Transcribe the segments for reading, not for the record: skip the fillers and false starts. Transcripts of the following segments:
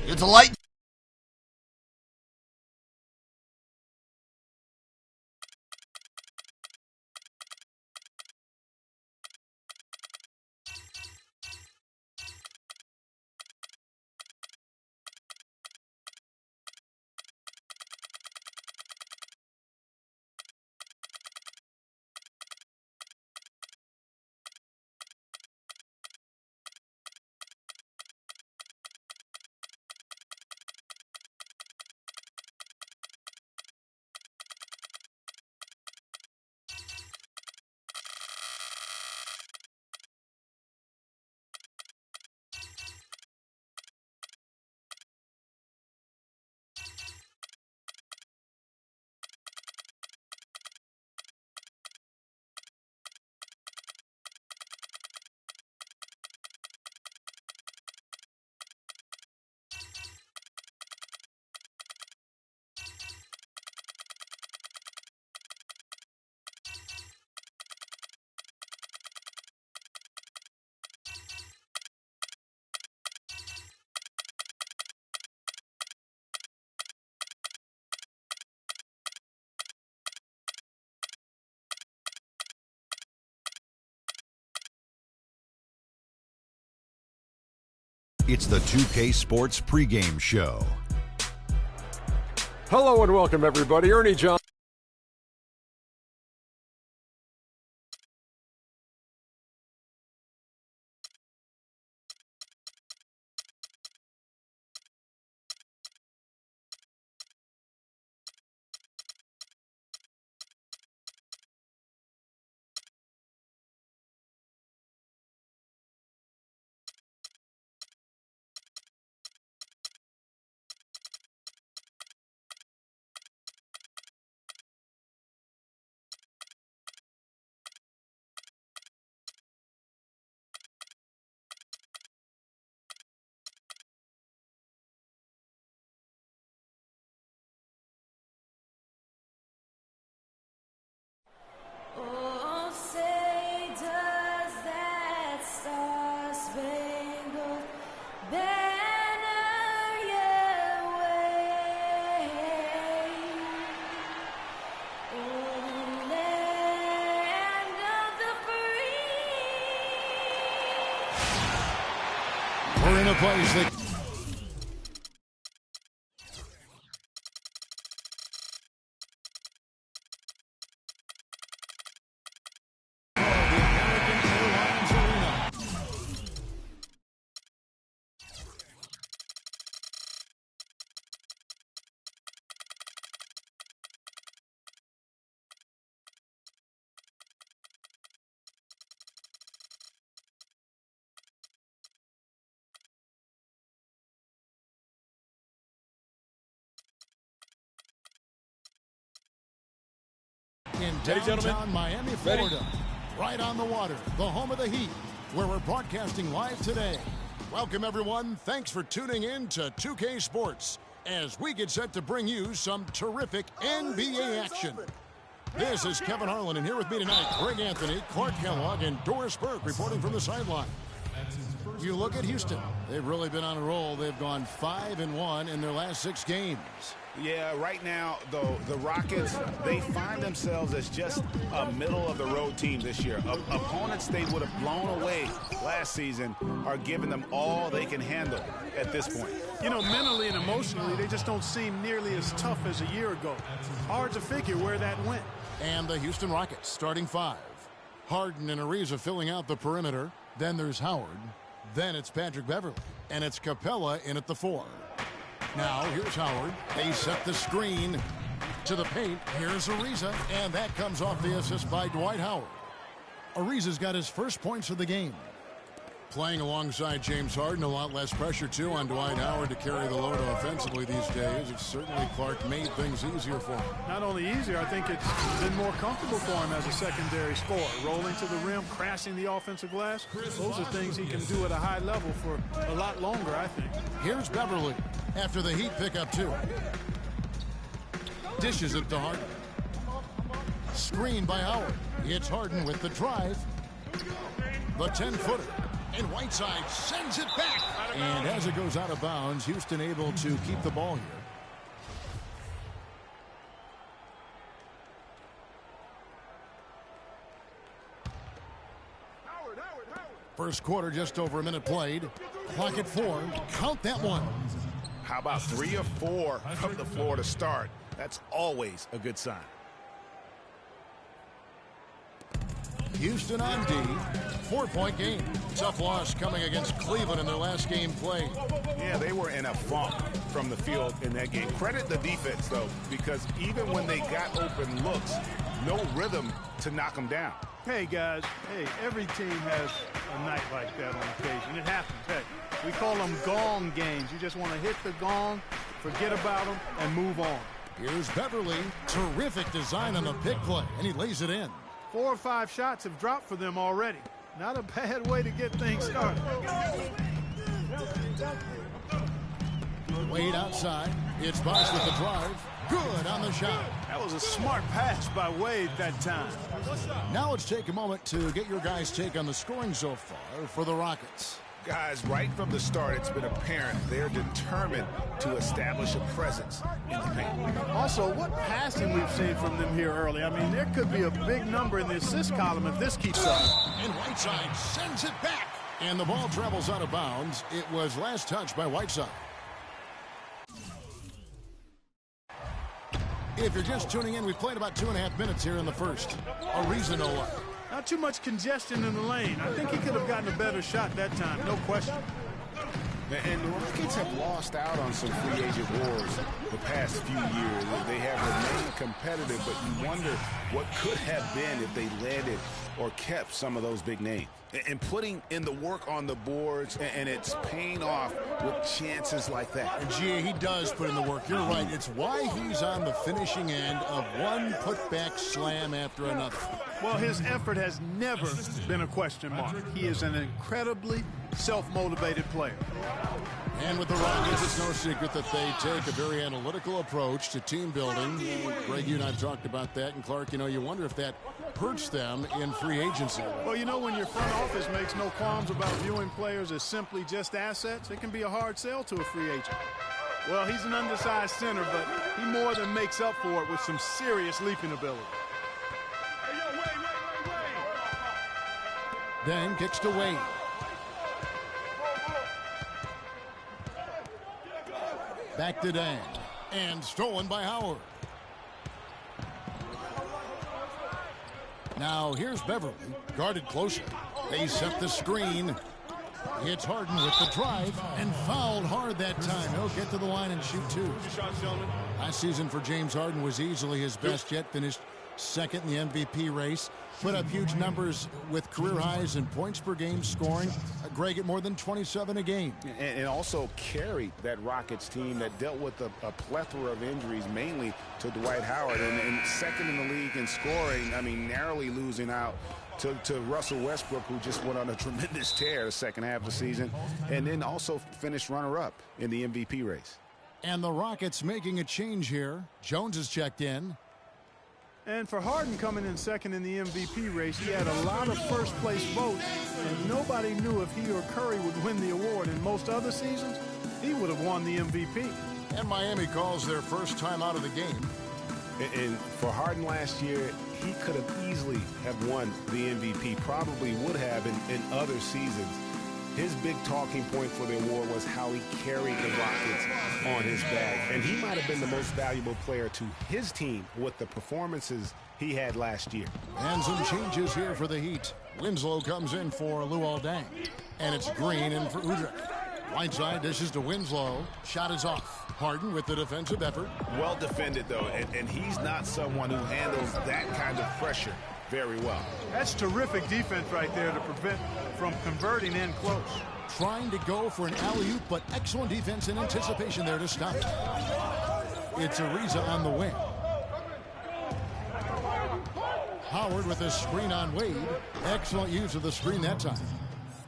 It's a light. It's the 2K Sports pregame show. Hello and welcome, everybody. Ernie John. We're in a place that... in downtown Miami, Florida, right on the water, the home of the Heat, where we're broadcasting live today. Welcome, everyone. Thanks for tuning in to 2K Sports as we get set to bring you some terrific NBA action. This is Kevin Harlan, and here with me tonight, Greg Anthony, Clark Kellogg, and Doris Burke reporting from the sideline. You look at Houston. They've really been on a roll. They've gone 5-1 in their last 6 games. Yeah, right now, though, the Rockets, they find themselves as just a middle-of-the-road team this year. Opponents they would have blown away last season are giving them all they can handle at this point. You know, mentally and emotionally, they just don't seem nearly as tough as a year ago. Hard to figure where that went. And the Houston Rockets starting 5. Harden and Ariza filling out the perimeter. Then there's Howard. Then it's Patrick Beverley. And it's Capella in at the 4. Now, here's Howard. They set the screen to the paint. Here's Ariza, and that comes off the assist by Dwight Howard. Ariza's got his first points of the game. Playing alongside James Harden, a lot less pressure, too, on Dwight Howard to carry the load offensively these days. It's certainly, Clark, made things easier for him. Not only easier, I think it's been more comfortable for him as a secondary scorer. Rolling to the rim, crashing the offensive glass. Those are things he can do at a high level for a lot longer, I think. Here's Beverley after the Heat pick up 2. Dishes it to Harden. Screen by Howard. It's Harden with the drive. The 10-footer. And Whiteside sends it back. And as it goes out of bounds, Houston able to keep the ball here. First quarter, just over a minute played. Clock at 4. Count that one. How about 3 or 4 from the floor to start? That's always a good sign. Houston on D. 4-point game. Tough loss coming against Cleveland in their last game played. Yeah, they were in a funk from the field in that game. Credit the defense, though, because even when they got open looks, no rhythm to knock them down. Hey, guys. Hey, every team has a night like that on occasion. It happens. Hey, we call them gong games. You just want to hit the gong, forget about them, and move on. Here's Beverly. Terrific design on the pick play, and he lays it in. 4 or 5 shots have dropped for them already. Not a bad way to get things started. Wade outside. It's Bosch with the drive. Good on the shot. That was a smart pass by Wade that time. Now let's take a moment to get your guys' take on the scoring so far for the Rockets. Guys, right from the start, it's been apparent they're determined to establish a presence in the paint. Also, what passing we've seen from them here early. I mean, there could be a big number in the assist column if this keeps up. And Whiteside sends it back. And the ball travels out of bounds. It was last touched by Whiteside. If you're just tuning in, we played about 2.5 minutes here in the first. Ariza no luck. Not too much congestion in the lane. I think he could have gotten a better shot that time, no question. And the Rockets have lost out on some free agent wars the past few years. They have remained competitive, but you wonder what could have been if they landed or kept some of those big names. And putting in the work on the boards, and it's paying off with chances like that. Gee, he does put in the work. You're right. It's why he's on the finishing end of one putback slam after another. Well, his effort has never been a question mark. He is an incredibly self-motivated player. And with the Rockets, it's no secret that they take a very analytical approach to team building. Greg, you and I have talked about that. And Clark, you wonder if that hurts them in free agency. Well, when your front office makes no qualms about viewing players as simply just assets, it can be a hard sell to a free agent. Well, he's an undersized center, but he more than makes up for it with some serious leaping ability. Then kicks to Wade. Back to Dan. And stolen by Howard. Now here's Beverly. Guarded closer. They set the screen. It's Harden with the drive and fouled hard that time. He'll get to the line and shoot 2. Last season for James Harden was easily his best yet. Finished second in the MVP race. Put up huge numbers with career highs in points per game scoring. Greg at more than 27 a game. And also carried that Rockets team that dealt with a plethora of injuries, mainly to Dwight Howard. And second in the league in scoring, narrowly losing out to Russell Westbrook, who just went on a tremendous tear the second half of the season. And then also finished runner-up in the MVP race. And the Rockets making a change here. Jones has checked in. And for Harden coming in second in the MVP race, he had a lot of first-place votes, and nobody knew if he or Curry would win the award. In most other seasons, he would have won the MVP. And Miami calls their first time out of the game. And for Harden last year, he could have easily have won the MVP, probably would have in other seasons. His big talking point for the award was how he carried the Rockets on his back. And he might have been the most valuable player to his team with the performances he had last year. And some changes here for the Heat. Winslow comes in for Luol Deng. And it's Green in for Udrih. Whiteside dishes to Winslow. Shot is off. Harden with the defensive effort. Well defended, though, and he's not someone who handles that kind of pressure very well. That's terrific defense right there to prevent from converting in close. Trying to go for an alley-oop, but excellent defense and anticipation there to stop it. It's Ariza on the wing. Howard with a screen on Wade. Excellent use of the screen that time.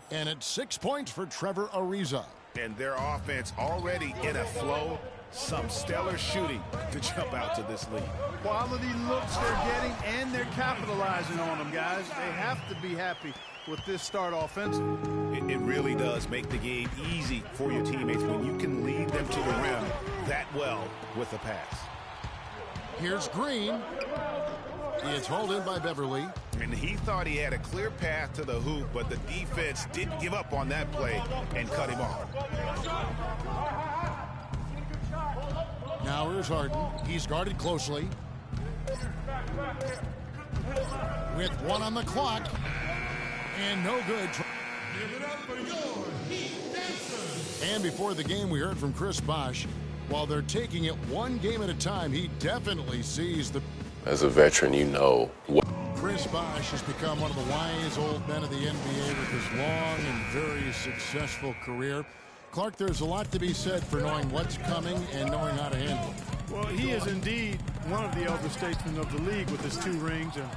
And it's 6 points for Trevor Ariza. And their offense already in a flow. Some stellar shooting to jump out to this lead. Quality looks they're getting, and they're capitalizing on them, guys. They have to be happy with this start offensively. It really does make the game easy for your teammates when you can lead them to the rim that well with a pass. Here's Green. It's hauled in by Beverly. And he thought he had a clear path to the hoop, but the defense didn't give up on that play and cut him off. Now here's Harden. He's guarded closely. With 1 on the clock. And no good. Give it up for your Heat Dancers. And before the game, we heard from Chris Bosh. While they're taking it one game at a time, he definitely sees the... As a veteran, you know what. Chris Bosh has become one of the wise old men of the NBA with his long and very successful career. Clark, there's a lot to be said for knowing what's coming and knowing how to handle it. Well, he is indeed one of the elder statesmen of the league with his 2 rings and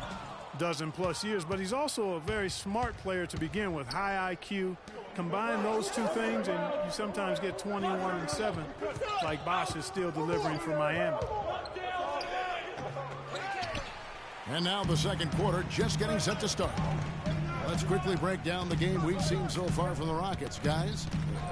dozen-plus years, but he's also a very smart player to begin with, high IQ. Combine those 2 things, and you sometimes get 21-7, like Bosh is still delivering for Miami. And now the second quarter just getting set to start. Let's quickly break down the game we've seen so far from the Rockets, guys.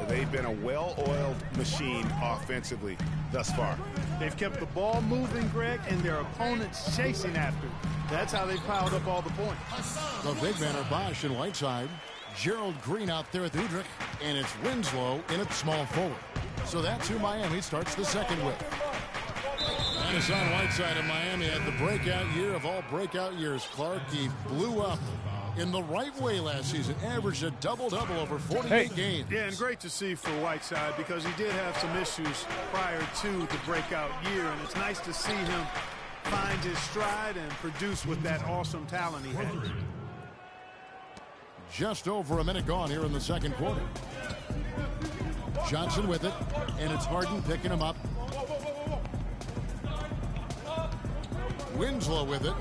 They've been a well-oiled machine offensively thus far. They've kept the ball moving, Greg, and their opponents chasing after. That's how they piled up all the points. The big men are Bosh and Whiteside. Gerald Green out there with Udrich, and it's Winslow in at small forward. So that's who Miami starts the second with. And Hassan Whiteside of Miami had the breakout year of all breakout years. Clark, he blew up in the right way last season, averaged a double-double over 48 games. Yeah, and great to see for Whiteside because he did have some issues prior to the breakout year, and it's nice to see him find his stride and produce with that awesome talent he has. Just over a minute gone here in the second quarter. Johnson with it, and it's Harden picking him up. Winslow with it.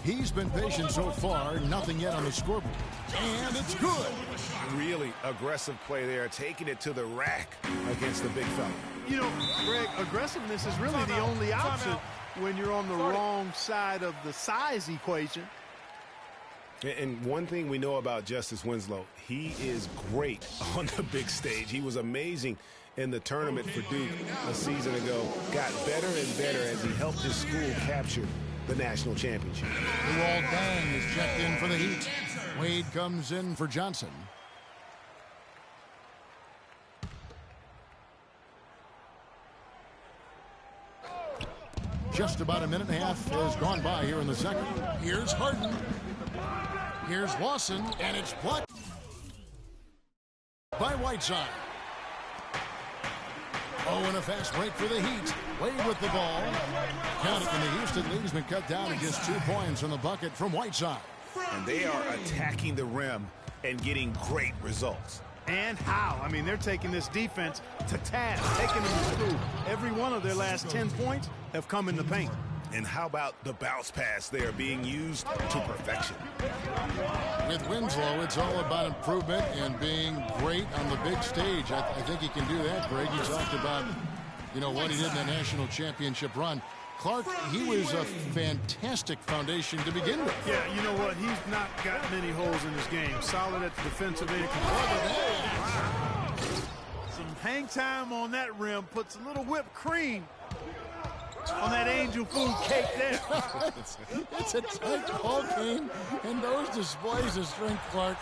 He's been patient so far, nothing yet on the scoreboard. And it's good. Really aggressive play there, taking it to the rack against the big fella. You know, Greg, aggressiveness is really the only option when you're on the wrong side of the size equation. And one thing we know about Justice Winslow, he is great on the big stage. He was amazing in the tournament for Duke a season ago. Got better and better as he helped his school capture the national championship. Luol Deng is checked in for the Heat. Wade comes in for Johnson. Just about a minute and a half has gone by here in the second. Here's Harden. Here's Lawson, and it's blocked by Whiteside. Oh, and a fast break for the Heat. Wade with the ball. Count it, and the Houston lead has been cut down to just 2 points on the bucket from Whiteside. And they are attacking the rim and getting great results. And how? I mean, they're taking this defense to task, taking them to school. Every one of their last 10 points have come in the paint. And how about the bounce pass there being used to perfection? With Winslow, it's all about improvement and being great on the big stage. I think he can do that, Greg. You talked about, you know, what he did in the national championship run. Clark, he was a fantastic foundation to begin with. Yeah, you know what? He's not got many holes in his game. Solid at the defensive end. Wow. Some hang time on that rim. Puts a little whipped cream on that angel food cake there. It's a tight ball game, and those displays of strength, Clark,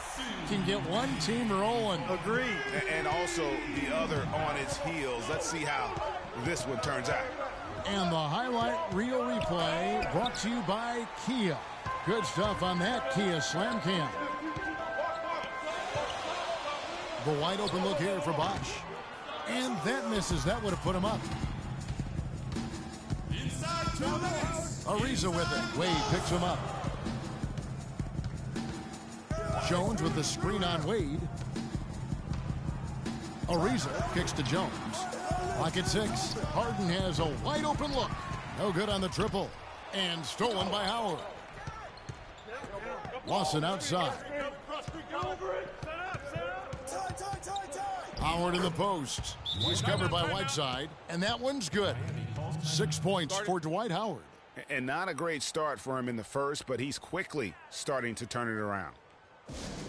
can get one team rolling. Agreed. And also the other on its heels. Let's see how this one turns out. And the highlight reel replay brought to you by Kia. Good stuff on that Kia Slam Cam. The wide open look here for Bosh. And that misses. That would have put him up. Ariza with it. Wade picks him up. Jones with the screen on Wade. Ariza kicks to Jones. Lock at 6. Harden has a wide open look. No good on the triple. And stolen by Howard. Lawson outside. Howard in the post. He's covered by Whiteside. And that one's good. 6 points for Dwight Howard. And not a great start for him in the first, but he's quickly starting to turn it around.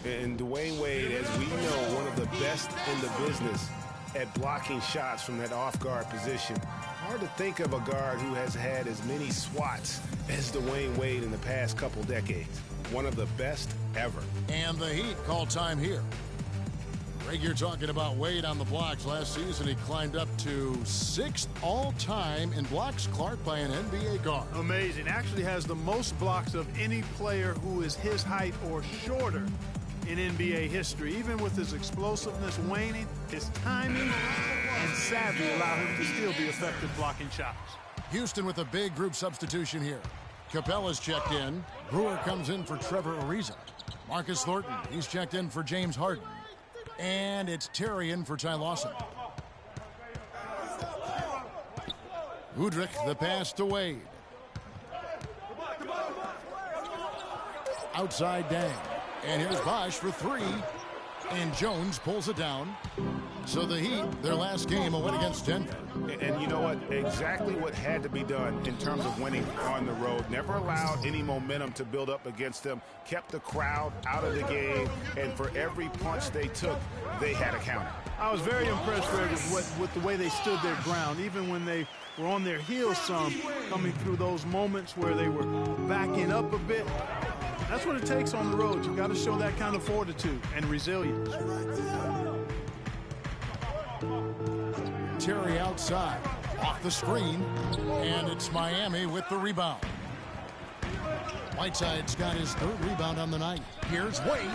And Dwayne Wade, as we know, one of the best in the business at blocking shots from that off-guard position. Hard to think of a guard who has had as many swats as Dwayne Wade in the past couple decades. One of the best ever. And the Heat call time here. Greg, you're talking about Wade on the blocks. Last season, he climbed up to 6th all-time in blocks, Clark, by an NBA guard. Amazing. Actually has the most blocks of any player who is his height or shorter in NBA history. Even with his explosiveness waning, his timing and savvy allow him to still be effective blocking shots. Houston with a big group substitution here. Capella's checked in. Brewer comes in for Trevor Ariza. Marcus Thornton, he's checked in for James Harden. And it's Terry in for Ty Lawson. Udrich, the pass to Wade. Outside Dang. And here's Bosch for 3. And Jones pulls it down. So the Heat, their last game, a win against Denver. And you know what? Exactly what had to be done in terms of winning on the road. Never allowed any momentum to build up against them. Kept the crowd out of the game. And for every punch they took, they had a counter. I was very impressed, Greg, with the way they stood their ground, even when they were on their heels some, coming through those moments where they were backing up a bit. That's what it takes on the road. You've got to show that kind of fortitude and resilience. Terry outside, off the screen, and it's Miami with the rebound. Whiteside's got his 3rd rebound on the night. Here's Wade.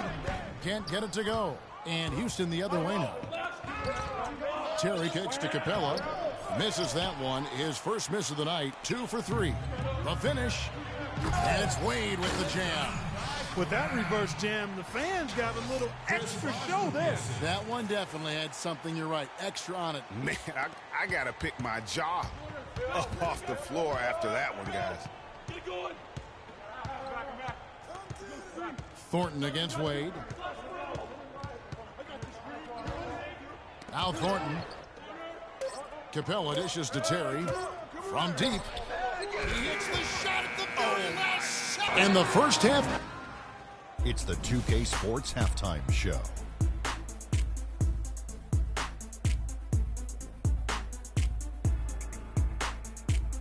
Can't get it to go. And Houston the other way now. Terry kicks to Capella. Misses that one. His first miss of the night. 2 for 3. The finish. And it's Wade with the jam. With that reverse jam, the fans got a little extra show there. That one definitely had something, you're right, extra on it. Man, I got to pick my jaw up off the floor after that one, guys. Thornton against Wade. Now Thornton. Capella dishes to Terry. From deep. He hits the shot at the very last second. In the first half. It's the 2K Sports Halftime Show.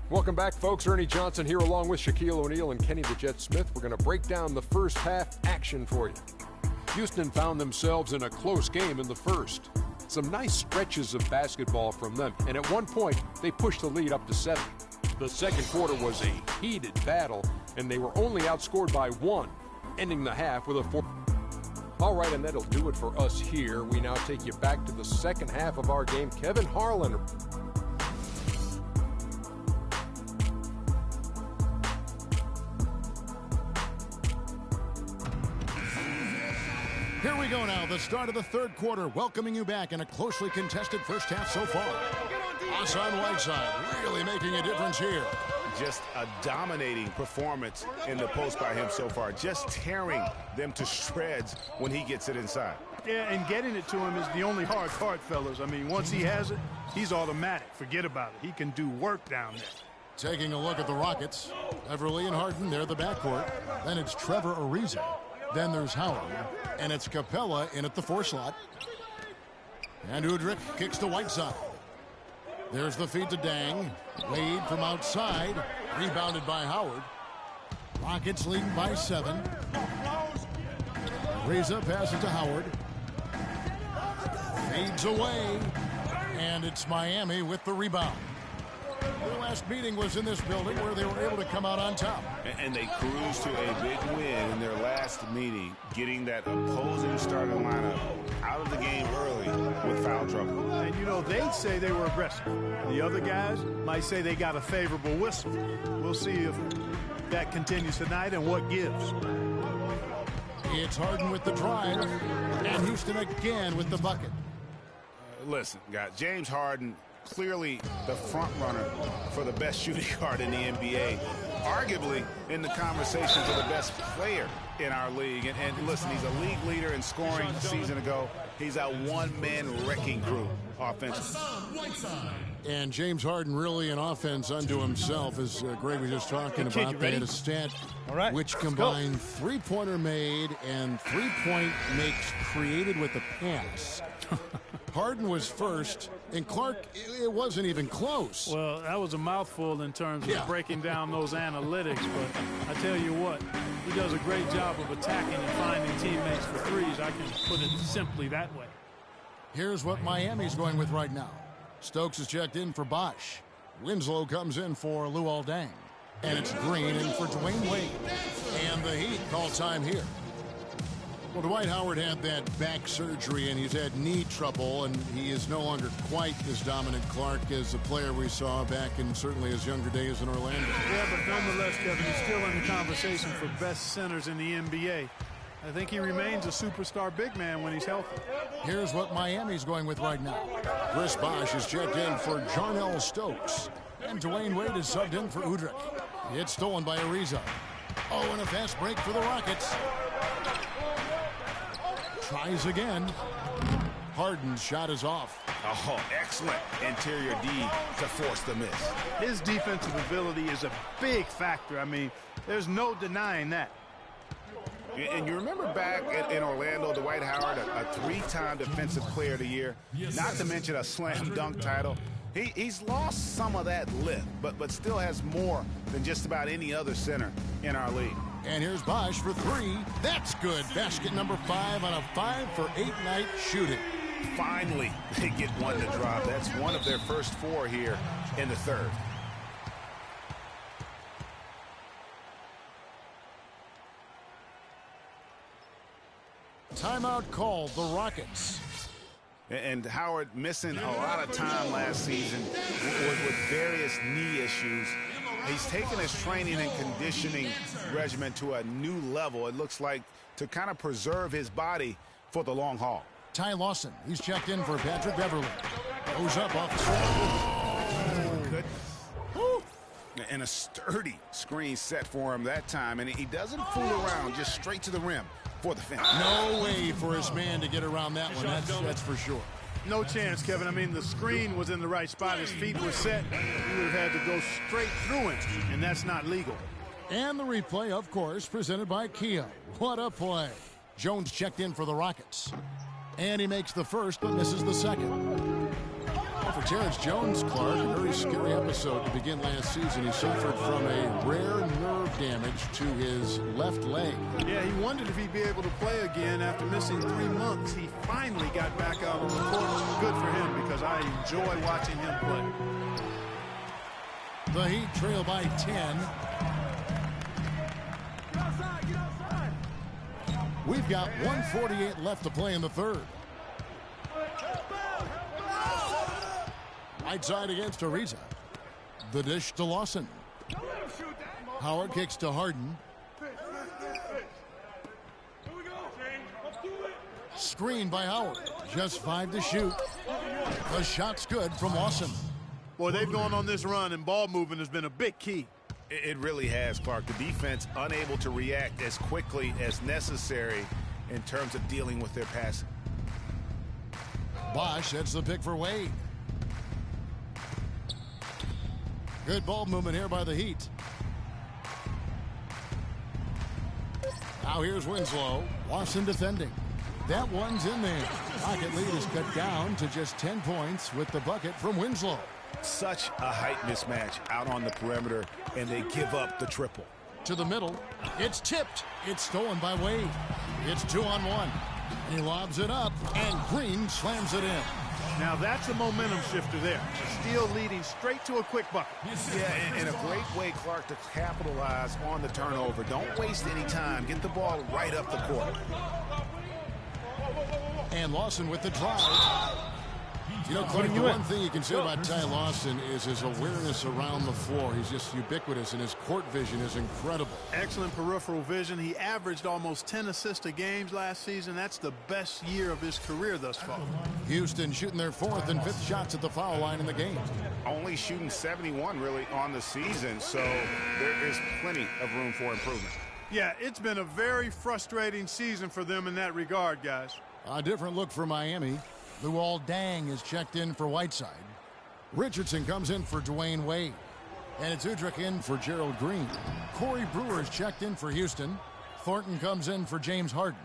Welcome back, folks. Ernie Johnson here along with Shaquille O'Neal and Kenny the Jet Smith. We're going to break down the first half action for you. Houston found themselves in a close game in the first. Some nice stretches of basketball from them, and at one point, they pushed the lead up to 7. The second quarter was a heated battle, and they were only outscored by 1, ending the half with a 4. All right, and that'll do it for us here. We now take you back to the second half of our game. Kevin Harlan. Here we go now, the start of the third quarter, welcoming you back in a closely contested first half so far. Hassan Whiteside really making a difference here. Just a dominating performance in the post by him so far. Just tearing them to shreds when he gets it inside. Yeah, and getting it to him is the only hard part, fellas. I mean, once he has it, he's automatic. Forget about it. He can do work down there. Taking a look at the Rockets. Beverly and Harden, they're the backcourt. Then it's Trevor Ariza. Then there's Howard. And it's Capella in at the 4 slot. And Udrich kicks to Whiteside. There's the feed to Dang. Wade from outside. Rebounded by Howard. Rockets leading by 7. Ariza passes to Howard. Fades away. And it's Miami with the rebound. Their last meeting was in this building where they were able to come out on top. And they cruised to a big win in their last meeting, getting that opposing starting lineup out of the game early with foul trouble. And, you know, they'd say they were aggressive. The other guys might say they got a favorable whistle. We'll see if that continues tonight and what gives. It's Harden with the drive, and Houston again with the bucket. Listen, guys, James Harden, clearly the front runner for the best shooting guard in the NBA, arguably in the conversation for the best player in our league. And listen, he's a league leader in scoring a season ago. He's a one-man wrecking crew offensively. And James Harden really an offense unto himself, as Greg was just talking about. They had a stat which combined three-pointer made and three-point makes created with the pass. Harden was first, and Clark, it wasn't even close. Well, that was a mouthful in terms of breaking down those analytics, but I tell you what, he does a great job of attacking and finding teammates for threes. I can put it simply that way. Here's what Miami's going with right now. Stokes is checked in for Bosch. Winslow comes in for Luol Deng. And it's Green in for Dwayne Wade. And the Heat call time here. Well, Dwight Howard had that back surgery, and he's had knee trouble, and he is no longer quite as dominant, Clark, as the player we saw back in certainly his younger days in Orlando. Yeah, but nonetheless, Kevin, he's still in the conversation for best centers in the NBA. I think he remains a superstar big man when he's healthy. Here's what Miami's going with right now. Chris Bosh is checked in for Jarnell Stokes. And Dwayne Wade is subbed in for Udrich. It's stolen by Ariza. Oh, and a fast break for the Rockets. Tries again. Harden's shot is off. Oh, excellent interior D to force the miss. His defensive ability is a big factor. I mean, there's no denying that. And you remember back in Orlando, Dwight Howard, a three-time Defensive Player of the Year, not to mention a slam dunk title. He's lost some of that lift, but still has more than just about any other center in our league. And here's Bosch for three. That's good. Basket number 5 on a 5-for-8 night shooting. Finally, they get one to drop. That's one of their first 4 here in the third. Timeout called, the Rockets. And Howard missing a lot of time last season with various knee issues. He's taken his training and conditioning regimen to a new level, it looks like, to kind of preserve his body for the long haul. Ty Lawson, he's checked in for Patrick Beverly. Goes up off the Good. And a sturdy screen set for him that time. And he doesn't fool around, just straight to the rim for the finish. No way for his man to get around that one, that's for sure. No chance, Kevin. I mean, the screen was in the right spot. His feet were set. He would have had to go straight through it, and that's not legal. And the replay, of course, presented by Kia. What a play. Jones checked in for the Rockets. And he makes the first, but misses the second. Well, for Terrence Jones, Clark, a very scary episode to begin last season. He suffered from a rare nerve damage to his left leg. Yeah, he wondered if he'd be able to play again after missing 3 months. He finally got back out on the court. Good for him, because I enjoy watching him play. The Heat trail by 10. We've got 1:48 left to play in the third. Right side against Ariza. The dish to Lawson. Howard kicks to Harden. Screen by Howard. Just 5 to shoot. The shot's good from Lawson. Boy, they've gone on this run, and ball movement has been a big key. It really has, Clark. The defense unable to react as quickly as necessary in terms of dealing with their passing. Bosch hits the pick for Wade. Good ball movement here by the Heat. Now here's Winslow. Lawson defending. That one's in there. Rocket lead is cut down to just 10 points with the bucket from Winslow. Such a height mismatch out on the perimeter, and they give up the triple. To the middle. It's tipped. It's stolen by Wade. It's 2-on-1. He lobs it up, and Green slams it in. Now that's a momentum shifter there. A steal leading straight to a quick bucket. Yeah, and a great way, Clark, to capitalize on the turnover. Don't waste any time. Get the ball right up the court. And Lawson with the drive. You know, Clark, the one thing you can say about Ty Lawson is his awareness around the floor. He's just ubiquitous, and his court vision is incredible. Excellent peripheral vision. He averaged almost 10 assists a game last season. That's the best year of his career thus far. Houston shooting their 4th and 5th shots at the foul line in the game. Only shooting 71, really, on the season, so there is plenty of room for improvement. Yeah, it's been a very frustrating season for them in that regard, guys. A different look for Miami. Luol Deng is checked in for Whiteside. Richardson comes in for Dwayne Wade. And it's Udrich in for Gerald Green. Corey Brewer is checked in for Houston. Thornton comes in for James Harden.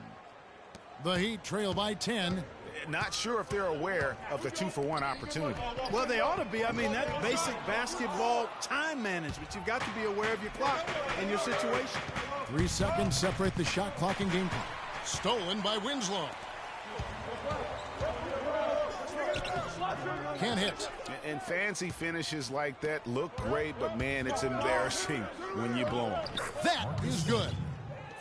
The Heat trail by 10. Not sure if they're aware of the 2-for-1 opportunity. Well, they ought to be. I mean, that basic basketball time management. You've got to be aware of your clock and your situation. 3 seconds separate the shot clock and game clock. Stolen by Winslow. Can't hit. And fancy finishes like that look great, but man, it's embarrassing when you blow them. That is good.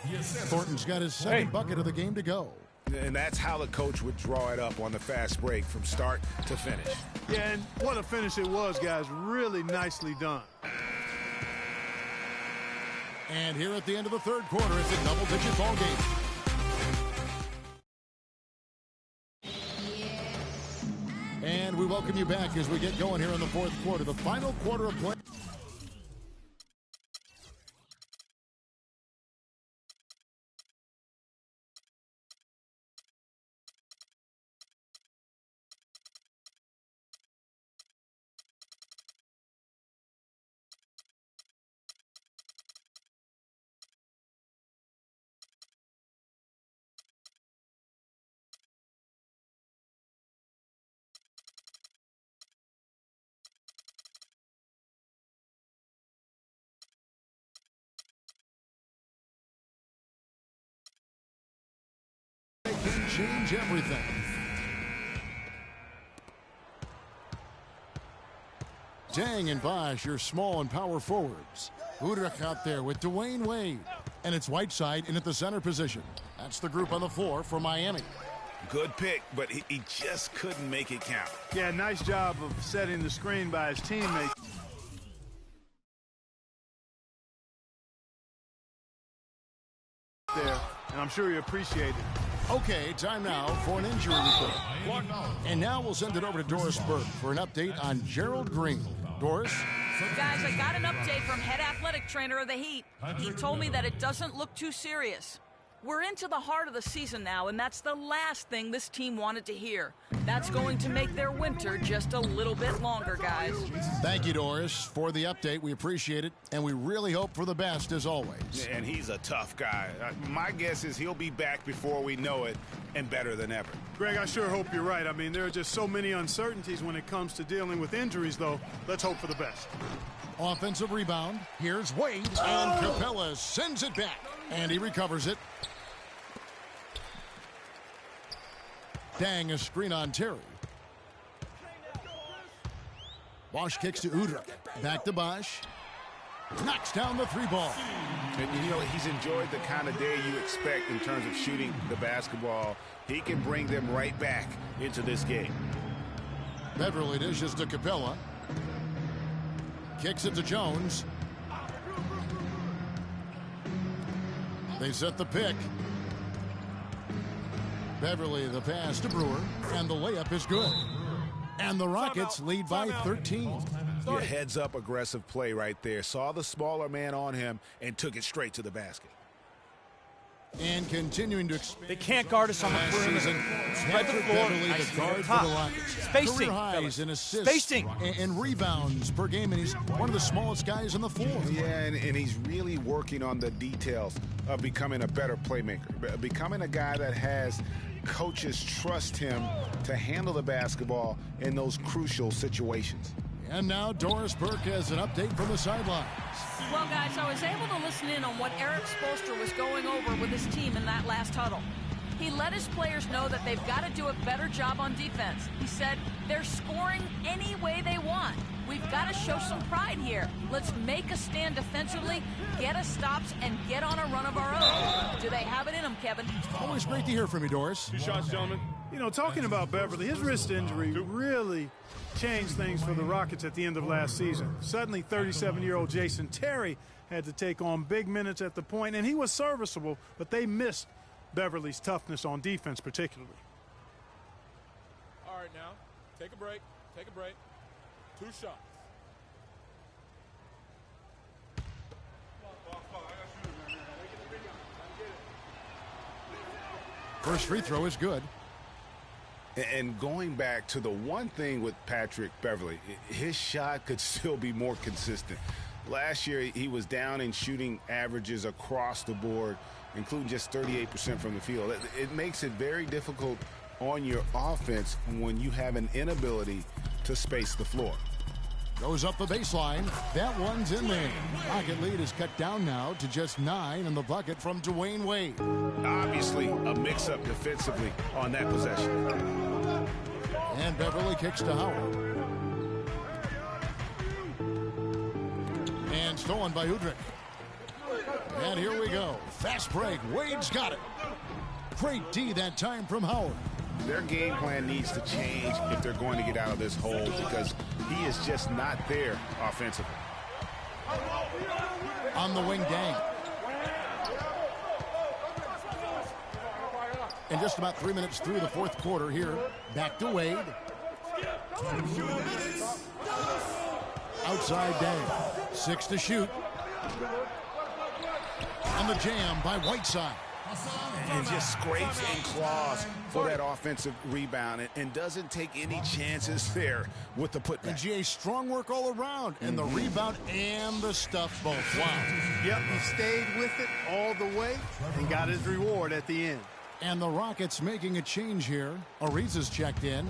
Thornton's got his second bucket of the game to go. And that's how the coach would draw it up on the fast break from start to finish. Yeah, and what a finish it was, guys. Really nicely done. And here at the end of the third quarter, it's a double-digit ball game. And we welcome you back as we get going here in the fourth quarter, the final quarter of play. Can change everything. Deng and Bosch, your small and power forwards. Udrich out there with Dwayne Wade. And it's Whiteside in at the center position. That's the group on the floor for Miami. Good pick, but he just couldn't make it count. Yeah, nice job of setting the screen by his teammates. There, and I'm sure you appreciate it. Okay, time now for an injury report. And now we'll send it over to Doris Burke for an update on Gerald Green. Doris? Guys, I got an update from head athletic trainer of the Heat. He told me that it doesn't look too serious. We're into the heart of the season now, and that's the last thing this team wanted to hear. That's going to make their winter just a little bit longer, guys. Thank you, Doris, for the update. We appreciate it, and we really hope for the best as always. And he's a tough guy. My guess is he'll be back before we know it and better than ever. Greg, I sure hope you're right. I mean, there are just so many uncertainties when it comes to dealing with injuries, though. Let's hope for the best. Offensive rebound. Here's Wade, and Capella sends it back, and he recovers it. Deng, a screen on Terry. Bosch kicks to Udrich. Back to Bosch. Knocks down the three ball. And, you know, he's enjoyed the kind of day you expect in terms of shooting the basketball. He can bring them right back into this game. Beverly dishes to Capella. Kicks it to Jones. They set the pick. Beverly the pass to Brewer, and the layup is good. And the Rockets lead by 13. Your heads-up aggressive play right there. Saw the smaller man on him and took it straight to the basket. And continuing to expand. They can't guard us on the perimeter. Spread the floor. Beverly, the guard for the Rockets. Spacing. Career highs in assists. Spacing. And rebounds per game, and he's one of the smallest guys on the floor. Yeah, and he's really working on the details of becoming a better playmaker. Becoming a guy that has coaches trust him to handle the basketball in those crucial situations. And now Doris Burke has an update from the sidelines. Well, guys, I was able to listen in on what Eric Spoelstra was going over with his team in that last huddle. He let his players know that they've got to do a better job on defense. He said they're scoring any way they want. We've got to show some pride here. Let's make a stand defensively, get us stops, and get on a run of our own. Do they have it in them, Kevin? Always great to hear from you, Doris. 2 shots, gentlemen. You know, talking about Beverly, his wrist injury really changed things for the Rockets at the end of last season. Suddenly, 37-year-old Jason Terry had to take on big minutes at the point, and he was serviceable, but they missed Beverly's toughness on defense particularly. All right, now, take a break. Take a break. 2 shots. First free throw is good. And going back to the one thing with Patrick Beverley, his shot could still be more consistent. Last year, he was down in shooting averages across the board, including just 38% from the field. It makes it very difficult on your offense when you have an inability to space the floor. Goes up the baseline. That one's in there. Rocket lead is cut down now to just 9 in the bucket from Dwayne Wade. Obviously, a mix-up defensively on that possession. And Beverly kicks to Howard. And stolen by Udrich. And here we go. Fast break. Wade's got it. Great D that time from Howard. Their game plan needs to change if they're going to get out of this hole because he is just not there offensively. On the wing, Dang. And just about 3 minutes through the fourth quarter here. Back to Wade. Outside Dang. 6 to shoot. On the jam by Whiteside. And just scrapes and claws for that offensive rebound and doesn't take any chances there with the putback. And GA, strong work all around. And the rebound and the stuff both. Wow. Yep, he stayed with it all the way and got his reward at the end. And the Rockets making a change here. Ariza's checked in.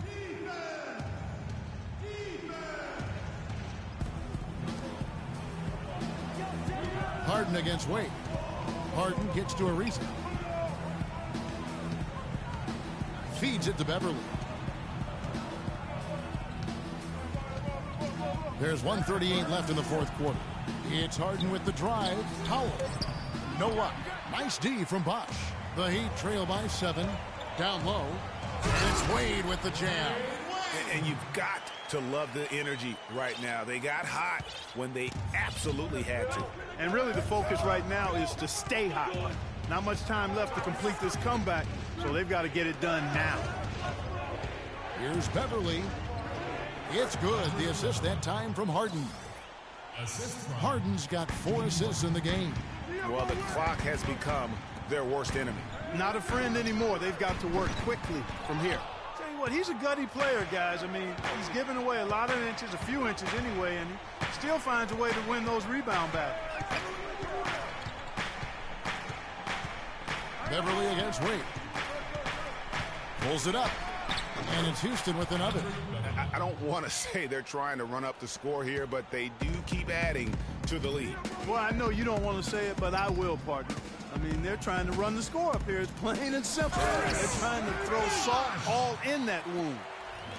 Harden against Wade. Harden gets to Ariza. Feeds it to Beverly. There's 1:38 left in the fourth quarter. It's Harden with the drive. Towel. No luck. Nice D from Bosch. The Heat trail by 7. Down low. And it's Wade with the jam. And you've got to love the energy right now. They got hot when they absolutely had to. And really the focus right now is to stay hot. Not much time left to complete this comeback, so they've got to get it done now. Here's Beverly. It's good. The assist that time from Harden. Harden's got 4 assists in the game. Well, the clock has become their worst enemy. Not a friend anymore. They've got to work quickly from here. Tell you what, he's a gutty player, guys. I mean, he's giving away a lot of inches, a few inches anyway, and he still finds a way to win those rebound battles. Beverly against Wade. Pulls it up. And it's Houston with another. I don't want to say they're trying to run up the score here, but they do keep adding to the lead. Well, I know you don't want to say it, but I will, partner. I mean, they're trying to run the score up here. It's plain and simple. They're trying to throw salt all in that wound.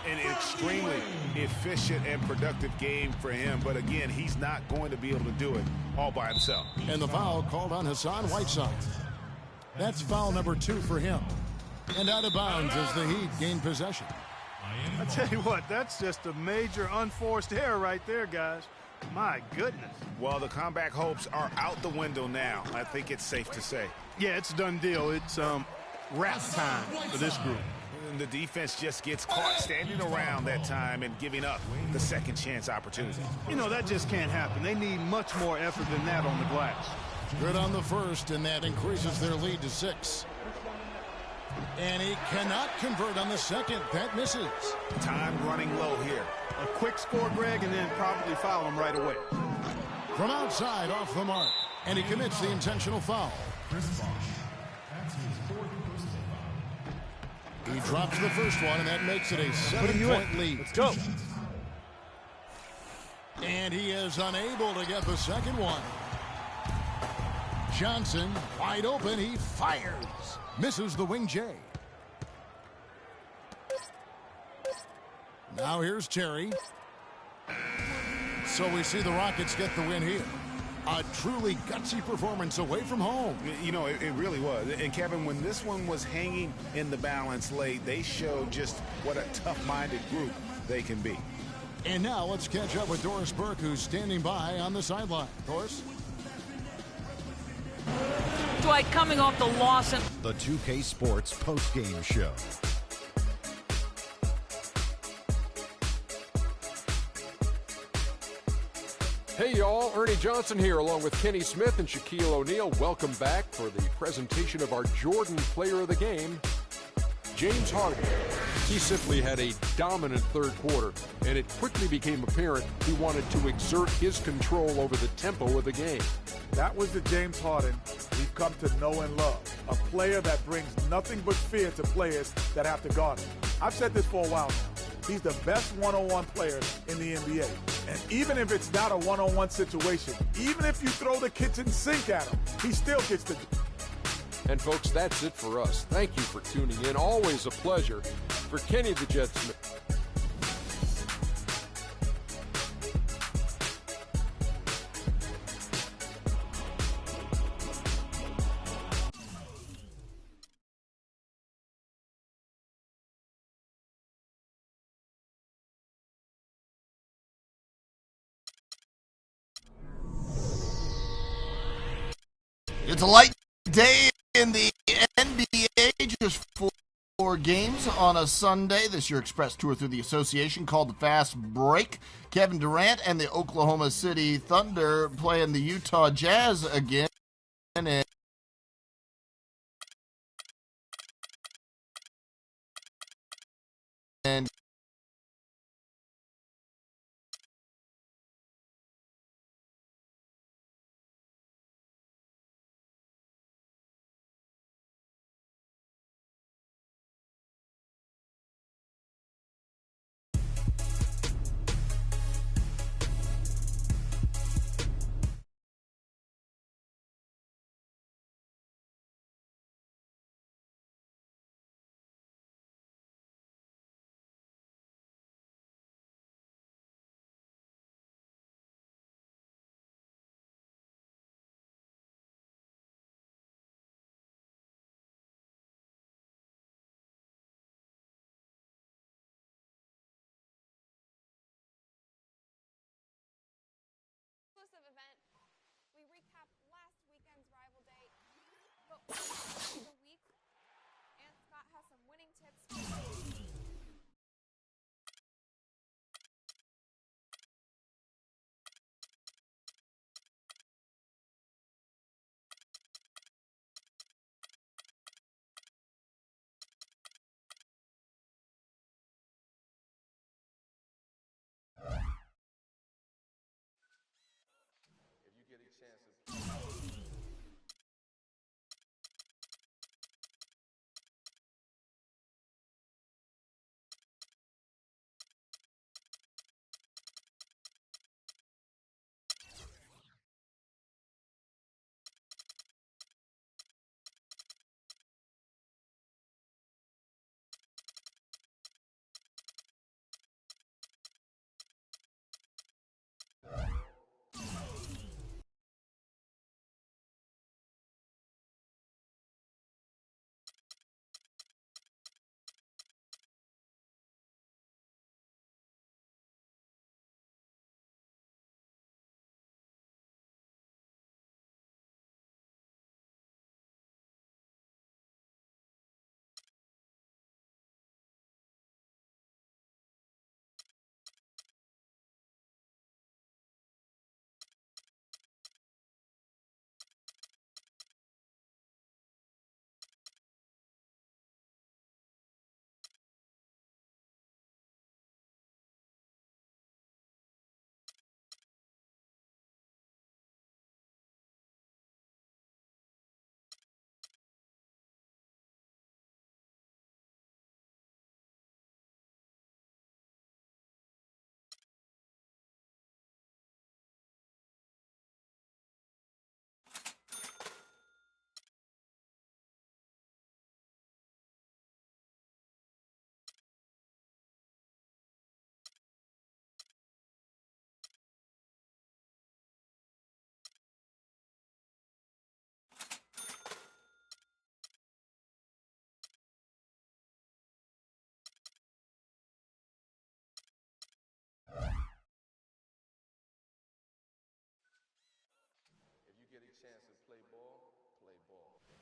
An extremely efficient and productive game for him, but again, he's not going to be able to do it all by himself. And the foul called on Hassan Whiteside. That's foul number 2 for him. And out of bounds as the Heat gain possession. I tell you what, that's just a major unforced error right there, guys. My goodness. Well, the comeback hopes are out the window now. I think it's safe to say. Yeah, it's a done deal. It's wrap time for this group. And the defense just gets caught standing around that time and giving up the second chance opportunity. You know, that just can't happen. They need much more effort than that on the glass. Good on the first, and that increases their lead to 6. And he cannot convert on the second. That misses. Time running low here. A quick score, Greg, and then probably foul him right away. From outside, off the mark. And he commits the intentional foul. He drops the first one, and that makes it a 7-point lead. Let's go. And he is unable to get the second one. Johnson, wide open, he fires. Misses the wing J. Now here's Terry. So we see the Rockets get the win here. A truly gutsy performance away from home. You know, it really was. And Kevin, when this one was hanging in the balance late, they showed just what a tough-minded group they can be. And now let's catch up with Doris Burke, who's standing by on the sideline. Doris? Dwight, coming off the loss in The 2K Sports postgame show. Hey y'all, Ernie Johnson here along with Kenny Smith and Shaquille O'Neal. Welcome back for the presentation of our Jordan Player of the Game, James Harden. He simply had a dominant third quarter, and it quickly became apparent he wanted to exert his control over the tempo of the game. That was the James Harden we've come to know and love, a player that brings nothing but fear to players that have to guard him. I've said this for a while now. He's the best one-on-one player in the NBA. And even if it's not a one-on-one situation, even if you throw the kitchen sink at him, he still gets the... And folks, that's it for us. Thank you for tuning in. Always a pleasure. For Kenny the Jet Smith. It's a light day in the NBA, just 4 games on a Sunday. This year express tour through the association called the Fast Break. Kevin Durant and the Oklahoma City Thunder playing the Utah Jazz again. And event. We recap last weekend's rival day, but the week, and Scott has some winning tips.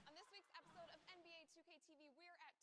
On this week's episode of NBA 2K TV, we're at